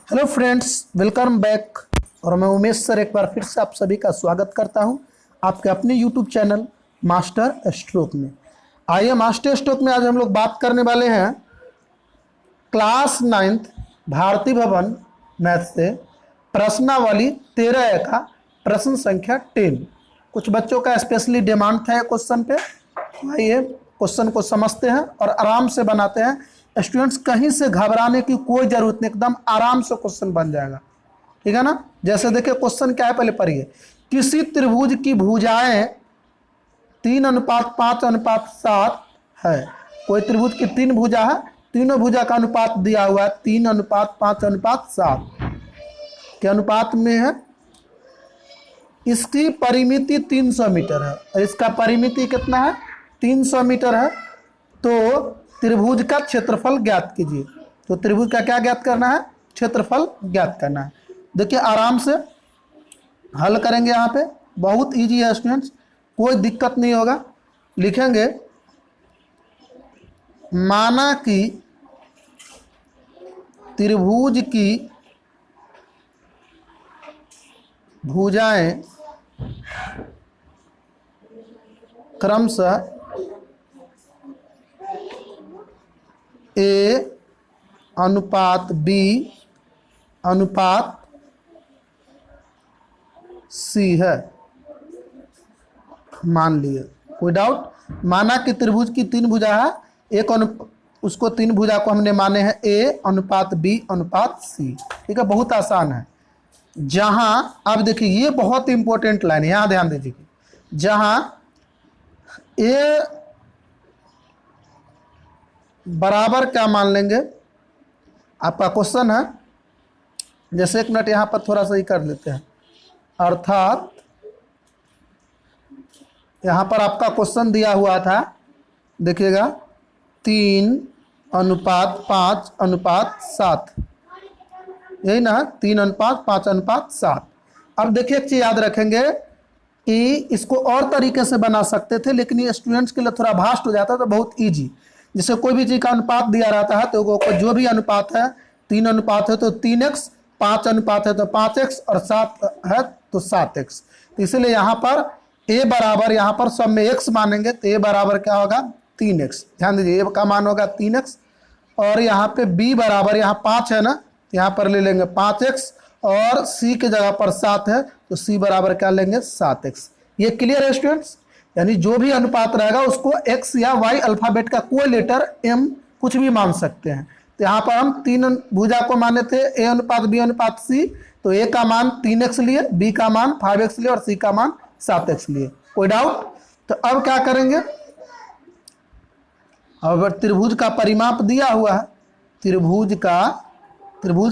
Hello friends, welcome back. और मैं Umesh sir एक बार फिर से आप सभी का स्वागत करता हूं आपके अपने यूट्यूब चैनल मास्टर स्ट्रोक में। आइए मास्टर स्ट्रोक में आज हम लोग बात करने वाले हैं क्लास 9th भारती भवन मैथ से प्रश्नावली 13 का प्रश्न संख्या 10। कुछ बच्चों का स्पेशली डिमांड था क्वेश्चन पे। आइए क्वेश्चन को समझते हैं और आराम से बनाते हैं। स्टूडेंट्स कहीं से घबराने की कोई जरूरत नहीं, एकदम आराम से क्वेश्चन बन जाएगा, ठीक है ना। जैसे देखिए क्वेश्चन क्या है, पहले पढ़िए। किसी त्रिभुज की भुजाएं 3:5:7 है। कोई त्रिभुज की 3 भुजा है, तीनों भुजा का अनुपात दिया हुआ है 3:5:7 के अनुपात में है। इसकी परिमिति 300 मीटर है और इसका परिमिति कितना है, 300 मीटर है। तो त्रिभुज का क्षेत्रफल ज्ञात कीजिए। तो त्रिभुज का क्या ज्ञात करना है, क्षेत्रफल ज्ञात करना है। देखिए आराम से हल करेंगे, यहाँ पे बहुत इजी है स्टूडेंट्स, कोई दिक्कत नहीं होगा। लिखेंगे माना कि त्रिभुज की भुजाएं क्रमशः A अनुपात B अनुपात C है। मान लिए, कोई डाउट। माना कि त्रिभुज की 3 भुजा है, उसको 3 भुजा को हमने माने हैं A अनुपात B अनुपात C, ठीक है। बहुत आसान है। जहां अब देखिए ये बहुत इंपॉर्टेंट लाइन है, यहां ध्यान दीजिए। जहां A बराबर क्या मान लेंगे, आपका क्वेश्चन है। जैसे एक मिनट यहाँ पर थोड़ा सा ही कर लेते हैं। अर्थात यहाँ पर आपका क्वेश्चन दिया हुआ था, देखिएगा 3:5:7, यही ना, 3:5:7। अब देखिए एक चीज याद रखेंगे कि इसको और तरीके से बना सकते थे, लेकिन ये स्टूडेंट्स के लिए थोड़ा वास्ट हो जाता है, तो बहुत ईजी। जैसे कोई भी चीज का अनुपात दिया रहता है तो जो भी अनुपात है, 3 अनुपात है तो 3x, 5 अनुपात है तो 5x और 7 है तो 7x। तो इसलिए यहाँ पर a बराबर, यहाँ पर सब में x मानेंगे तो a बराबर क्या होगा, 3x। ध्यान दीजिए a का मान होगा 3x और यहाँ पे b बराबर, यहाँ 5 है ना, यहाँ पर ले लेंगे 5x और c के जगह पर 7 है तो c बराबर क्या लेंगे, 7x। ये क्लियर है स्टूडेंट्स। यानी जो भी अनुपात रहेगा उसको x या y अल्फाबेट का कोई लेटर m कुछ भी मान सकते हैं। तो यहाँ पर हम 3 भुजा को माने थे a अनुपात b अनुपात c, तो a का मान 3x लिए, b का मान 5x लिए और c का मान 7x लिए। कोई डाउट। तो अब क्या करेंगे, अब त्रिभुज का परिमाप दिया हुआ है, त्रिभुज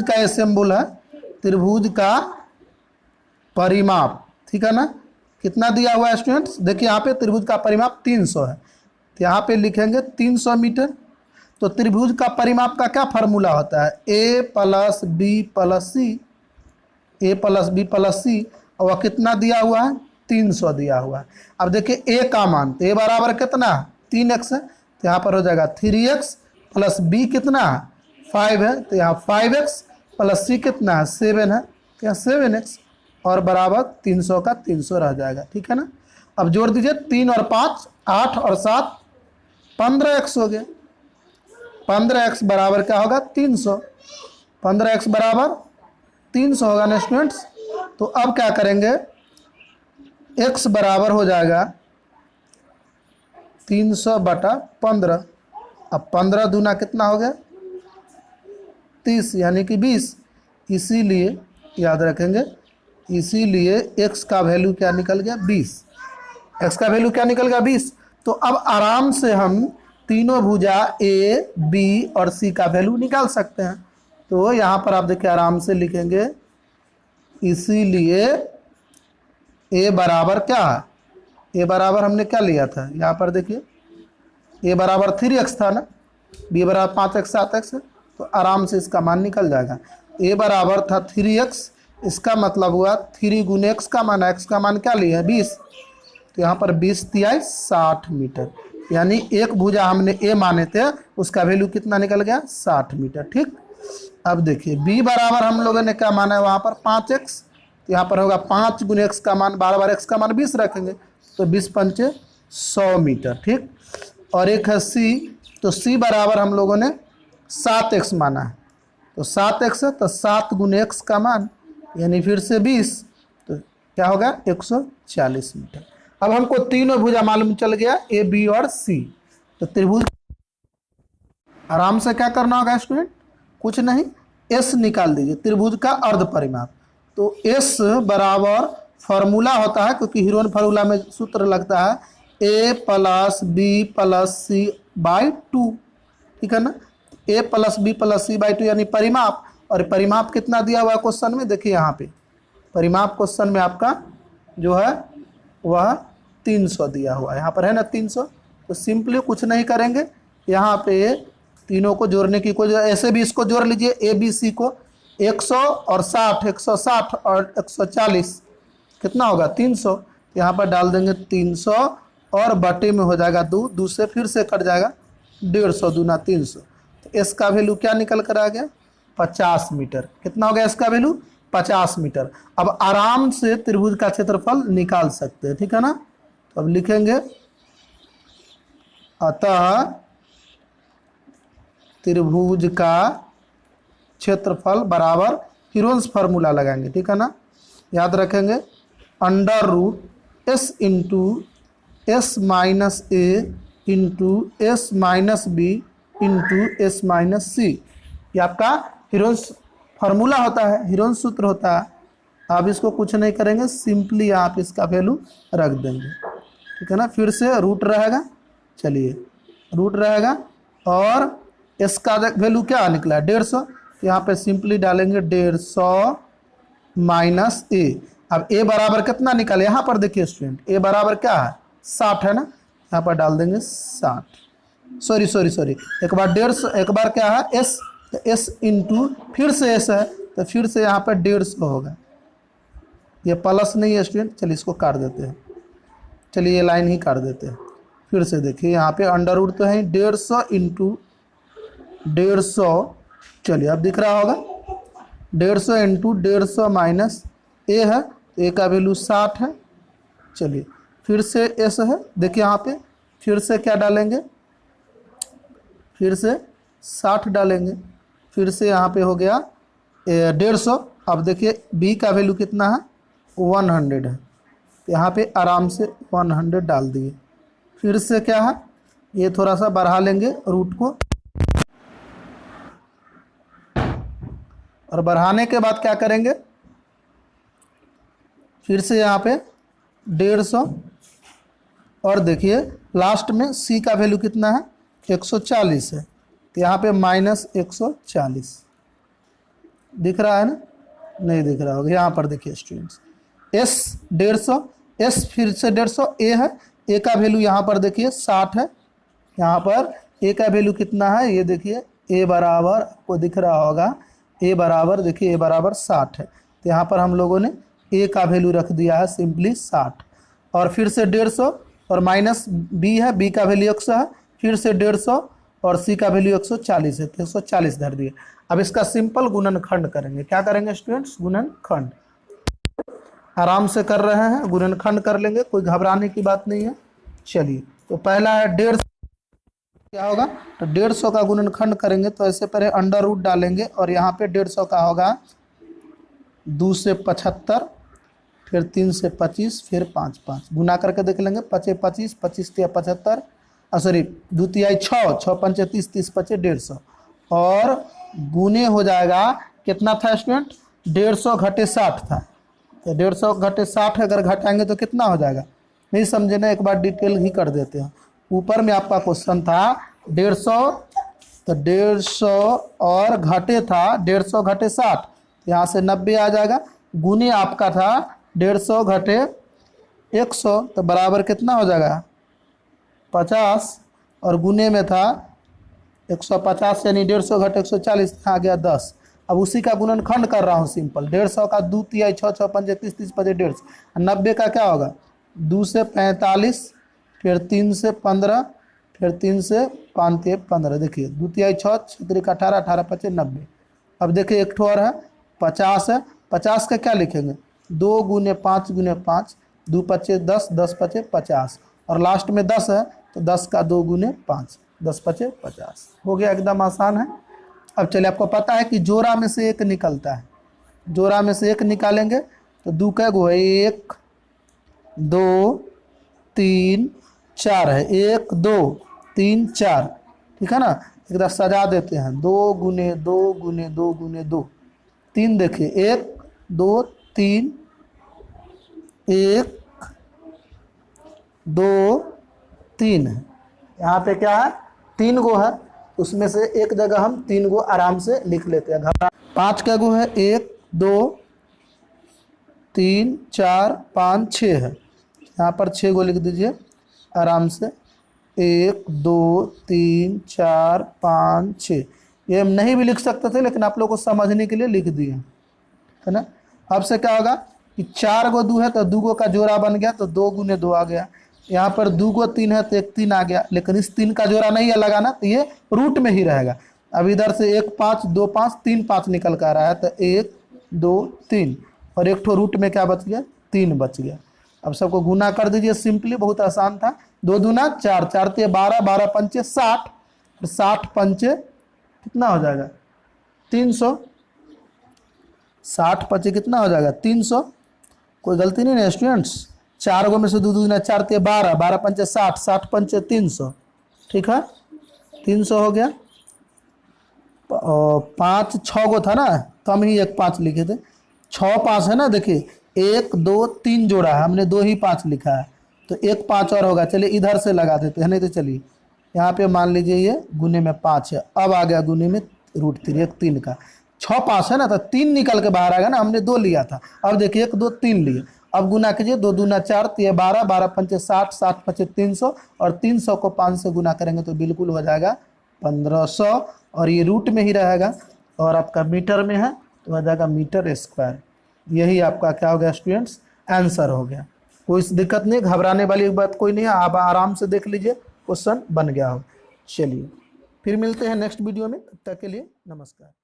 का सिंबल है, त्रिभुज का परिमाप, ठीक है ना। कितना दिया हुआ है स्टूडेंट्स, देखिए यहाँ पे त्रिभुज का परिमाप 300 है, तो यहाँ पे लिखेंगे 300 मीटर। तो त्रिभुज का परिमाप का क्या फार्मूला होता है, a + b + c, और कितना दिया हुआ है, 300 दिया हुआ है। अब देखिए a का मान, तो a बराबर कितना है, 3x है, तो यहाँ पर हो जाएगा 3x + b कितना है, 5 है, तो यहाँ 5x + c कितना है, 7 है, तो यहाँ 7x और बराबर 300 का 300 रह जाएगा, ठीक है ना। अब जोड़ दीजिए, 3 और 5 8 और 7 15x हो गया। 15x बराबर क्या होगा, 300। 15x बराबर 300 होगा ना स्टूडेंट्स। तो अब क्या करेंगे, x बराबर हो जाएगा 300/15। अब 15 दूना कितना हो गया, 30 यानी कि 20। इसीलिए याद रखेंगे, इसीलिए x का वैल्यू क्या निकल गया, 20। x का वैल्यू क्या निकल गया, 20। तो अब आराम से हम तीनों भुजा a, b और c का वैल्यू निकाल सकते हैं। तो यहाँ पर आप देखिए आराम से लिखेंगे, इसीलिए a बराबर क्या है, a बराबर हमने क्या लिया था, यहाँ पर देखिए a बराबर 3x था ना, b बराबर 5x 7x है, तो आराम से इसका मान निकल जाएगा। a बराबर था 3x, इसका मतलब हुआ 3 × x का मान, x का मान क्या लिया है, 20। तो यहाँ पर 20 × 60 मीटर। यानी एक भुजा हमने ए माने थे, उसका वैल्यू कितना निकल गया 60 मीटर। ठीक, अब देखिए b बराबर हम लोगों ने क्या माना है वहाँ पर 5x, तो यहाँ पर होगा 5 गुने x का मान, बार बार x का मान 20 रखेंगे तो 20 पंचे 100 मीटर, ठीक। और एक है c, तो c बराबर हम लोगों ने 7x माना है, तो 7x है तो 7 गुने x का मान यानी फिर से 20, तो क्या होगा 140 मीटर। अब हमको तीनों भुजा मालूम चल गया ए बी और सी, तो त्रिभुज आराम से क्या करना होगा स्टूडेंट, कुछ नहीं, एस निकाल दीजिए, त्रिभुज का अर्ध परिमाप। तो एस बराबर फॉर्मूला होता है, क्योंकि हीरोन फार्मूला में सूत्र लगता है A plus B plus C by 2, ठीक है ना। A plus B plus C by 2 यानी परिमाप, और परिमाप कितना दिया हुआ है क्वेश्चन में, देखिए यहाँ पे परिमाप क्वेश्चन में आपका जो है वह 300 दिया हुआ है, यहाँ पर है ना 300। तो सिंपली कुछ नहीं करेंगे, यहाँ पे तीनों को जोड़ने की कोई, ऐसे भी इसको जोड़ लीजिए ए बी सी को, 100 और 60, 160 और 140 कितना होगा 300, यहाँ पर डाल देंगे 300 और बटे में हो जाएगा 2, 2 से फिर से कट जाएगा 150 दूना 300, तो एस का वैल्यू क्या निकल कर आ गया 50 मीटर। कितना हो गया इसका वैल्यू 50 मीटर। अब आराम से त्रिभुज का क्षेत्रफल निकाल सकते हैं, ठीक है ना। तो अब लिखेंगे अतः त्रिभुज का क्षेत्रफल बराबर हीरोन्स फार्मूला लगाएंगे, ठीक है ना, याद रखेंगे under root S into S minus A into S minus B into S minus C, ये आपका हीरोन्स फार्मूला होता है, हीरोन्स सूत्र होता है। आप इसको कुछ नहीं करेंगे, सिंपली आप इसका वैल्यू रख देंगे, ठीक है ना। फिर से रूट रहेगा, चलिए रूट रहेगा, और एस का वैल्यू क्या निकला 150, यहाँ पे सिंपली डालेंगे 150 माइनस ए। अब ए बराबर कितना निकाले, यहाँ पर देखिए स्टूडेंट ए बराबर क्या है 60 है ना, यहाँ पर डाल देंगे 60, सॉरी एक बार 150, एक बार क्या है एस, तो एस इंटू फिर से एस है, तो फिर से यहाँ पर 150 होगा, ये प्लस नहीं है स्टूडेंट, चलिए इसको काट देते हैं, चलिए ये लाइन ही काट देते हैं। फिर से देखिए यहाँ पे अंडर रूट तो है 150 इंटू 150, चलिए अब दिख रहा होगा 150 इंटू 150 माइनस ए है, तो ए का वैल्यू 60 है। चलिए फिर से एस है, देखिए यहाँ पे फिर से क्या डालेंगे, फिर से 60 डालेंगे, फिर से यहाँ पे हो गया 150। अब देखिए बी का वैल्यू कितना है 100 है, तो यहाँ पे आराम से 100 डाल दिए। फिर से क्या है, ये थोड़ा सा बढ़ा लेंगे रूट को, और बढ़ाने के बाद क्या करेंगे, फिर से यहाँ पे 150, और देखिए लास्ट में सी का वैल्यू कितना है 140 है, तो यहाँ पे माइनस 140 दिख रहा है ना, नहीं दिख रहा होगा, यहाँ पर देखिए स्टूडेंट्स एस 150, एस फिर से 150, ए है, ए का वैल्यू यहाँ पर देखिए 60 है, यहाँ पर ए का वैल्यू कितना है, ये देखिए ए बराबर आपको दिख रहा होगा, ए बराबर देखिए ए बराबर 60 है, तो यहाँ पर हम लोगों ने ए का वैल्यू रख दिया है सिंपली 60, और फिर से 150 और माइनस बी है, बी का वैल्यू 100 है, फिर से 150 और सी का वैल्यू 140 है, तो 140 धर दिए। अब इसका सिंपल गुणनखंड करेंगे, क्या करेंगे स्टूडेंट्स गुणनखंड, आराम से कर रहे हैं, गुणनखंड कर लेंगे, कोई घबराने की बात नहीं है। चलिए तो पहला है 150, क्या होगा तो 150 का गुणनखंड करेंगे, तो ऐसे पहले अंडर रूट डालेंगे, और यहाँ पे 150 का होगा 2 से 75, फिर 3 से 25, फिर 5 5 गुना करके देख लेंगे, 5 25, 25 3 75, सॉरी 2 तिहाई 6, 6 पंचे 30, 30 पचे 150, और गुने हो जाएगा कितना था स्टूडेंट 150 घटे 60 था, तो 150 घटे 60 अगर घटाएंगे तो कितना हो जाएगा, नहीं समझे ना, एक बार डिटेल ही कर देते हैं। ऊपर में आपका क्वेश्चन था 150, तो 150 और घटे था 150 घटे 60, यहाँ से 90 आ जाएगा, गुने आपका था 150 घटे 100, तो बराबर कितना हो जाएगा 50, और गुने में था 150 यानी 150 घटे 140, आ गया 10। अब उसी का गुणनखंड कर रहा हूँ सिंपल, 150 का 2 तिहाई 6, 6 पंजे 30, 30 पचे 150, 90 का क्या होगा 2 से 45, फिर 3 से 15, फिर 3 से 5 15, देखिए 2 तिहाई 6, 6 3 18, 18 पचे 90, अब देखिए एक ठो और है 50 है, 50 का क्या लिखेंगे 2 गुने 5 गुने 5, 2 पचे 10, 10 पचे 50, और लास्ट में 10 है तो 10 का 2 गुने 5, 10 पचे 50 हो गया, एकदम आसान है। अब चलिए आपको पता है कि जोड़ा में से एक निकलता है, जोड़ा में से एक निकालेंगे तो 2 कै गो है 1 2 3 4 है, 1 2 3 4, ठीक है ना। एक बार सजा देते हैं 2 गुने 2 गुने 2 गुने 2, 3 देखिए 1 2 3, 1 2 3 है, यहाँ पे क्या है 3 गो है, उसमें से एक जगह हम 3 गो आराम से लिख लेते हैं, घबरा। 5 का गो है 1 2 3 4 5 6 है, यहाँ पर 6 गो लिख दीजिए आराम से, 1 2 3 4 5 6, ये हम नहीं भी लिख सकते थे लेकिन आप लोगों को समझने के लिए लिख दिए, है ना। अब से क्या होगा कि 4 गो 2 है तो 2 गो का जोड़ा बन गया तो 2 गुने 2 आ गया, यहाँ पर 2 गो 3 है तो 1 3 आ गया, लेकिन इस 3 का जोड़ा नहीं है लगाना तो ये रूट में ही रहेगा। अब इधर से 1 5 2 5 3 5 निकल कर आ रहा है तो 1 2 3, और एक ठो रूट में क्या बच गया 3 बच गया। अब सबको गुना कर दीजिए सिंपली, बहुत आसान था, 2 दूना 4, 4 ते 12, 12 पंचे 60, 60 पंचे कितना हो जाएगा 300, 60 पचे कितना हो जाएगा 300, कोई गलती नहीं है स्टूडेंट्स। 4 गो में से 2 दूना 4 ते 12, 12 पंचे 60, 60 पंचे 300, ठीक है 300 हो गया। और 5 6 गो था ना तो हम ही 1 5 लिखे थे, 6 5 है ना, देखिए 1 2 3 जोड़ा है, हमने 2 ही 5 लिखा है तो 1 5 और होगा, चलिए इधर से लगा देते हैं, नहीं तो चलिए यहाँ पे मान लीजिए ये गुने में 5 है, अब आ गया गुने में √3, 1 3 का 6 5 है ना तो 3 निकल के बाहर आ गया ना, हमने 2 लिया था, अब देखिए 1 2 3 लिए, अब गुना कीजिए 2 दूना 4 तो 12, 12 पंचे 60, 60 पचे 300, और 300 को 5 से गुना करेंगे तो बिल्कुल हो जाएगा 1500, और ये रूट में ही रहेगा, और आपका मीटर में है तो हो जाएगा मीटर स्क्वायर। यही आपका क्या हो गया स्टूडेंट्स आंसर हो गया, कोई दिक्कत नहीं, घबराने वाली बात कोई नहीं है, आप आराम से देख लीजिए क्वेश्चन बन गया हो। चलिए फिर मिलते हैं नेक्स्ट वीडियो में, तब तक के लिए नमस्कार।